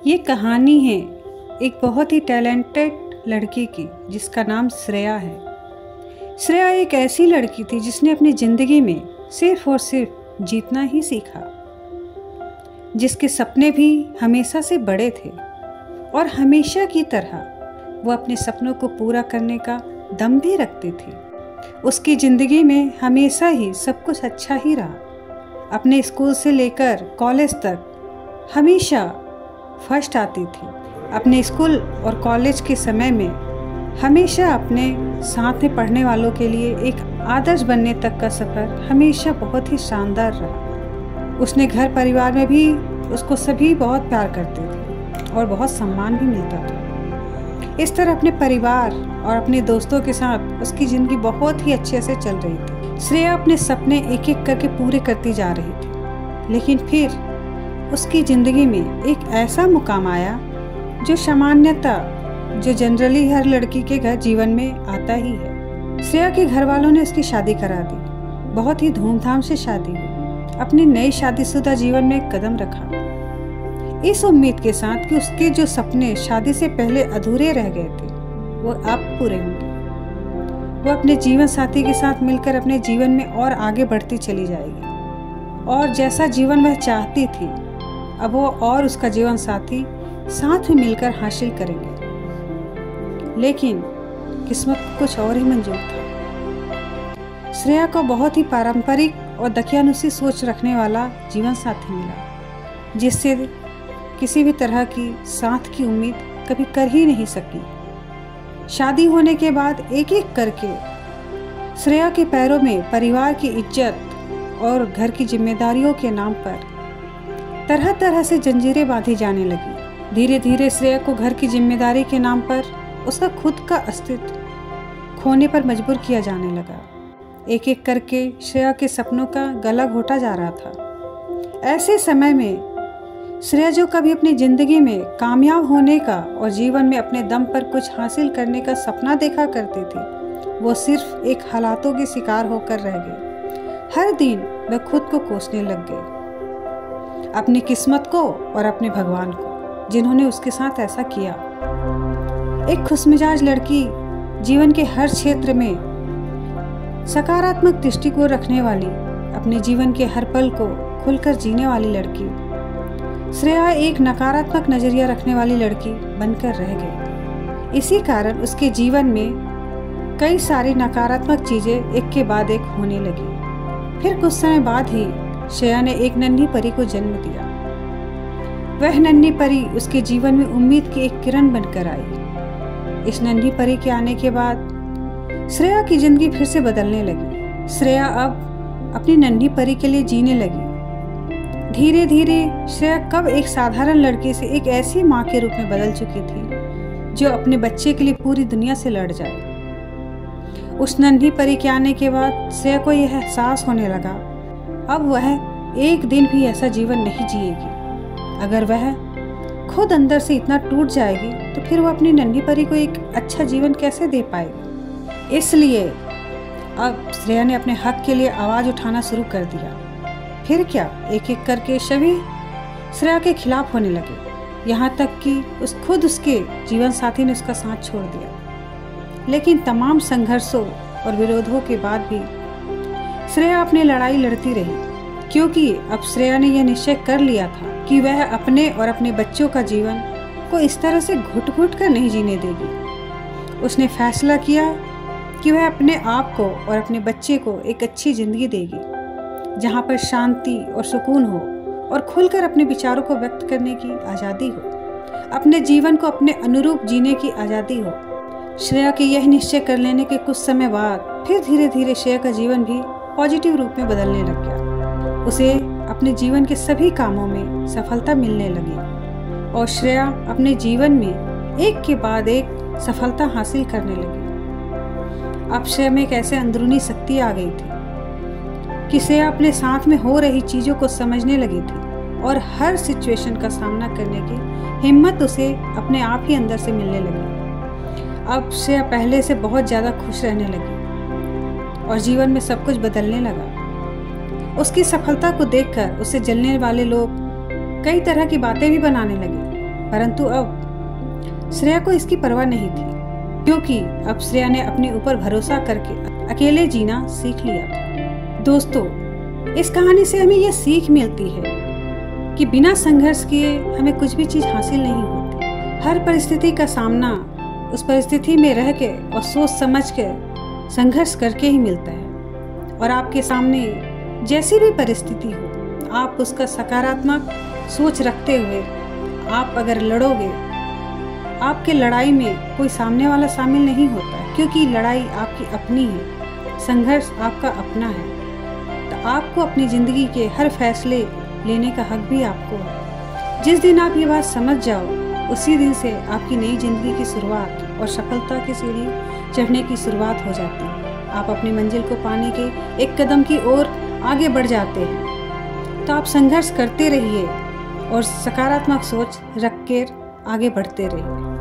ये कहानी है एक बहुत ही टैलेंटेड लड़की की जिसका नाम श्रेया है। श्रेया एक ऐसी लड़की थी जिसने अपनी ज़िंदगी में सिर्फ और सिर्फ जीतना ही सीखा, जिसके सपने भी हमेशा से बड़े थे और हमेशा की तरह वो अपने सपनों को पूरा करने का दम भी रखती थी। उसकी ज़िंदगी में हमेशा ही सब कुछ अच्छा ही रहा। अपने स्कूल से लेकर कॉलेज तक हमेशा फर्स्ट आती थी। अपने स्कूल और कॉलेज के समय में हमेशा अपने साथ में पढ़ने वालों के लिए एक आदर्श बनने तक का सफ़र हमेशा बहुत ही शानदार रहा। उसने घर परिवार में भी उसको सभी बहुत प्यार करते थे और बहुत सम्मान भी मिलता था। इस तरह अपने परिवार और अपने दोस्तों के साथ उसकी ज़िंदगी बहुत ही अच्छे से चल रही थी। श्रेया अपने सपने एक एक करके पूरे करती जा रही थी, लेकिन फिर उसकी ज़िंदगी में एक ऐसा मुकाम आया जो सामान्यतः जो जनरली हर लड़की के घर जीवन में आता ही है। श्रेया के घर वालों ने उसकी शादी करा दी। बहुत ही धूमधाम से शादी हुई। अपनी नई शादीशुदा जीवन में कदम रखा, इस उम्मीद के साथ कि उसके जो सपने शादी से पहले अधूरे रह गए थे वो अब पूरे होंगे। वो अपने जीवन साथी के साथ मिलकर अपने जीवन में और आगे बढ़ती चली जाएगी और जैसा जीवन वह चाहती थी अब वो और उसका जीवन साथी साथ में मिलकर हासिल करेंगे। लेकिन किस्मत को कुछ और ही मंजूर था। श्रेया को बहुत ही पारंपरिक और दकियानुसी सोच रखने वाला जीवन साथी मिला, जिससे किसी भी तरह की साथ की उम्मीद कभी कर ही नहीं सकी। शादी होने के बाद एक एक करके श्रेया के पैरों में परिवार की इज्जत और घर की जिम्मेदारियों के नाम पर तरह तरह से जंजीरें बांधी जाने लगी। धीरे धीरे श्रेया को घर की जिम्मेदारी के नाम पर उसका खुद का अस्तित्व खोने पर मजबूर किया जाने लगा। एक एक करके श्रेया के सपनों का गला घोटा जा रहा था। ऐसे समय में श्रेया जो कभी अपनी ज़िंदगी में कामयाब होने का और जीवन में अपने दम पर कुछ हासिल करने का सपना देखा करती थी, वो सिर्फ एक हालातों के शिकार होकर रह गई। हर दिन वह खुद को कोसने लग गई, अपनी किस्मत को और अपने भगवान को, जिन्होंने उसके साथ ऐसा किया। एक खुशमिजाज लड़की, जीवन के हर क्षेत्र में सकारात्मक दृष्टिकोण रखने वाली, अपने जीवन के हर पल को खुलकर जीने वाली लड़की श्रेया एक नकारात्मक नज़रिया रखने वाली लड़की बनकर रह गई। इसी कारण उसके जीवन में कई सारी नकारात्मक चीज़ें एक के बाद एक होने लगी। फिर कुछ समय बाद ही श्रेया ने एक नन्ही परी को जन्म दिया। वह नन्ही परी उसके जीवन में उम्मीद की एक किरण बनकर आई। इस नन्ही परी के आने के बाद श्रेया की जिंदगी फिर से बदलने लगी। श्रेया अब अपनी नन्ही परी के लिए जीने लगी। धीरे धीरे श्रेया कब एक साधारण लड़की से एक ऐसी माँ के रूप में बदल चुकी थी जो अपने बच्चे के लिए पूरी दुनिया से लड़ जाए। उस नन्ही परी के आने के बाद श्रेया को यह एहसास होने लगा अब वह एक दिन भी ऐसा जीवन नहीं जिएगी। अगर वह खुद अंदर से इतना टूट जाएगी तो फिर वह अपनी नन्ही परी को एक अच्छा जीवन कैसे दे पाएगी। इसलिए अब श्रेया ने अपने हक के लिए आवाज़ उठाना शुरू कर दिया। फिर क्या, एक एक करके सभी श्रेया के खिलाफ होने लगे, यहाँ तक कि उसके जीवन साथी ने उसका साथ छोड़ दिया। लेकिन तमाम संघर्षों और विरोधों के बाद भी श्रेया अपनी लड़ाई लड़ती रही, क्योंकि अब श्रेया ने यह निश्चय कर लिया था कि वह अपने और अपने बच्चों का जीवन को इस तरह से घुट घुट कर नहीं जीने देगी। उसने फैसला किया कि वह अपने आप को और अपने बच्चे को एक अच्छी ज़िंदगी देगी, जहाँ पर शांति और सुकून हो और खुलकर अपने विचारों को व्यक्त करने की आज़ादी हो, अपने जीवन को अपने अनुरूप जीने की आज़ादी हो। श्रेया के यह निश्चय कर लेने के कुछ समय बाद फिर धीरे धीरे श्रेया का जीवन भी पॉजिटिव रूप में बदलने लग गया। उसे अपने जीवन के सभी कामों में सफलता मिलने लगी और श्रेया अपने जीवन में एक के बाद एक सफलता हासिल करने लगी। अब श्रेया में एक ऐसे अंदरूनी शक्ति आ गई थी कि श्रेया अपने साथ में हो रही चीज़ों को समझने लगी थी और हर सिचुएशन का सामना करने की हिम्मत उसे अपने आप ही अंदर से मिलने लगी। अब श्रेया पहले से बहुत ज़्यादा खुश रहने लगी और जीवन में सब कुछ बदलने लगा। उसकी सफलता को देखकर उससे जलने वाले लोग कई तरह की बातें भी बनाने लगे। परंतु अब श्रेया को इसकी परवाह नहीं थी, क्योंकि अब श्रेया ने अपने ऊपर भरोसा करके अकेले जीना सीख लिया था। दोस्तों, इस कहानी से हमें यह सीख मिलती है कि बिना संघर्ष किए हमें कुछ भी चीज़ हासिल नहीं होती। हर परिस्थिति का सामना उस परिस्थिति में रह के और सोच समझ के संघर्ष करके ही मिलता है। और आपके सामने जैसी भी परिस्थिति हो, आप उसका सकारात्मक सोच रखते हुए आप अगर लड़ोगे, आपके लड़ाई में कोई सामने वाला शामिल नहीं होता है, क्योंकि लड़ाई आपकी अपनी है, संघर्ष आपका अपना है। तो आपको अपनी ज़िंदगी के हर फैसले लेने का हक भी आपको है। जिस दिन आप ये बात समझ जाओ, उसी दिन से आपकी नई ज़िंदगी की शुरुआत और सफलता की सीढ़ी चढ़ने की शुरुआत हो जाती है। आप अपनी मंजिल को पाने के एक कदम की ओर आगे बढ़ जाते हैं। तो आप संघर्ष करते रहिए और सकारात्मक सोच रख कर आगे बढ़ते रहिए।